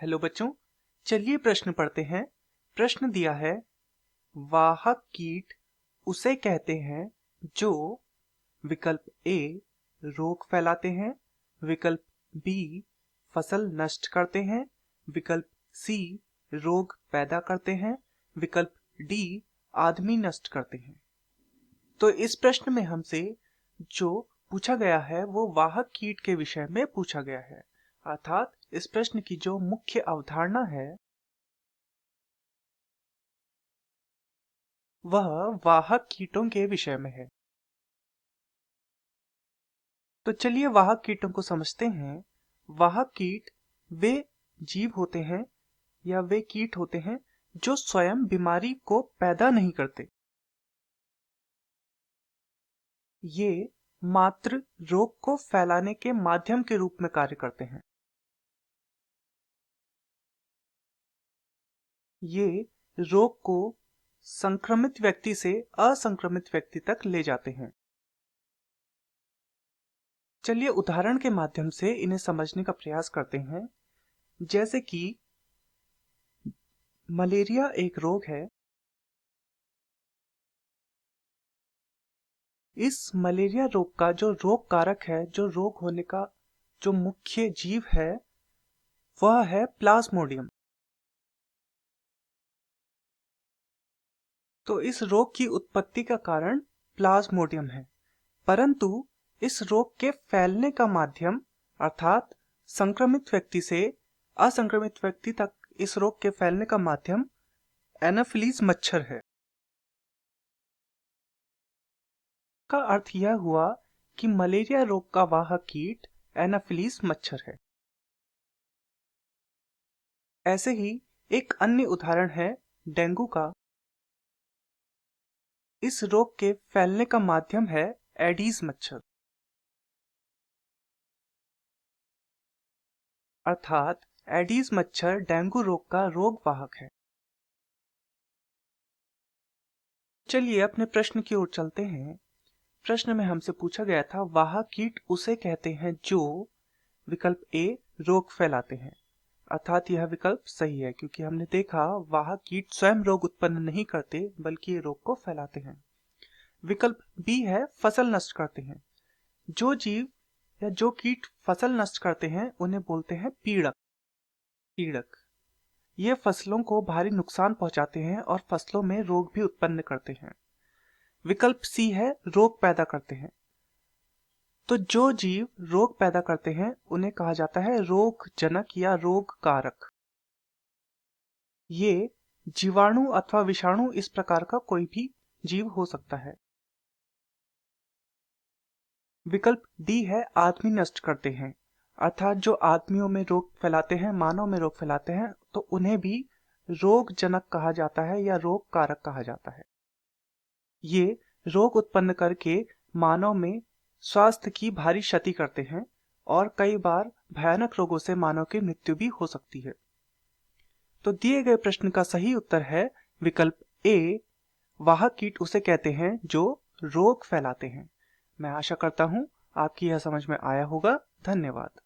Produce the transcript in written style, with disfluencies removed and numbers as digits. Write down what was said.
Hello बच्चों, चलिए प्रश्न पढ़ते हैं। प्रश्न दिया है, वाहक कीट उसे कहते हैं जो विकल्प ए रोग फैलाते हैं, विकल्प बी फसल नष्ट करते हैं, विकल्प सी रोग पैदा करते हैं, विकल्प डी आदमी नष्ट करते हैं। तो इस प्रश्न में हमसे जो पूछा गया है वो वाहक कीट के विषय में पूछा गया है। अर्थात इस प्रश्न की जो मुख्य अवधारणा है वह वाहक कीटों के विषय में है। तो चलिए वाहक कीटों को समझते हैं। वाहक कीट वे जीव होते हैं या वे कीट होते हैं जो स्वयं बीमारी को पैदा नहीं करते। ये मात्र रोग को फैलाने के माध्यम के रूप में कार्य करते हैं। ये रोग को संक्रमित व्यक्ति से असंक्रमित व्यक्ति तक ले जाते हैं। चलिए उदाहरण के माध्यम से इन्हें समझने का प्रयास करते हैं। जैसे कि मलेरिया एक रोग है। इस मलेरिया रोग का जो रोग कारक है, जो रोग होने का जो मुख्य जीव है, वह है प्लाज्मोडियम। तो इस रोग की उत्पत्ति का कारण प्लाज्मोडियम है, परंतु इस रोग के फैलने का माध्यम अर्थात संक्रमित व्यक्ति से असंक्रमित व्यक्ति तक इस रोग के फैलने का माध्यम एनाफिलीज मच्छर है। का अर्थ यह हुआ कि मलेरिया रोग का वाहक कीट एनाफिलीज मच्छर है। ऐसे ही एक अन्य उदाहरण है डेंगू का। इस रोग के फैलने का माध्यम है एडीज मच्छर। अर्थात एडीज मच्छर डेंगू रोग का रोग वाहक है। चलिए अपने प्रश्न की ओर चलते हैं। प्रश्न में हमसे पूछा गया था, वाहक कीट उसे कहते हैं जो विकल्प ए रोग फैलाते हैं। अर्थात यह विकल्प सही है, क्योंकि हमने देखा वाहक कीट स्वयं रोग उत्पन्न नहीं करते बल्कि ये रोग को फैलाते हैं। विकल्प बी है फसल नष्ट करते हैं। जो जीव या जो कीट फसल नष्ट करते हैं उन्हें बोलते हैं पीड़क। पीड़क ये फसलों को भारी नुकसान पहुंचाते हैं और फसलों में रोग भी उत्पन्न करते हैं। विकल्प सी है रोग पैदा करते हैं। तो जो जीव रोग पैदा करते हैं उन्हें कहा जाता है रोगजनक या रोग कारक। ये जीवाणु अथवा विषाणु इस प्रकार का कोई भी जीव हो सकता है। विकल्प डी है आदमी नष्ट करते हैं। अर्थात जो आदमियों में रोग फैलाते हैं, मानव में रोग फैलाते हैं, तो उन्हें भी रोगजनक कहा जाता है या रोग कारक कहा जाता है। ये रोग उत्पन्न करके मानव में स्वास्थ्य की भारी क्षति करते हैं और कई बार भयानक रोगों से मानव की मृत्यु भी हो सकती है। तो दिए गए प्रश्न का सही उत्तर है विकल्प ए, वाहक कीट उसे कहते हैं जो रोग फैलाते हैं। मैं आशा करता हूं आपकी यह समझ में आया होगा। धन्यवाद।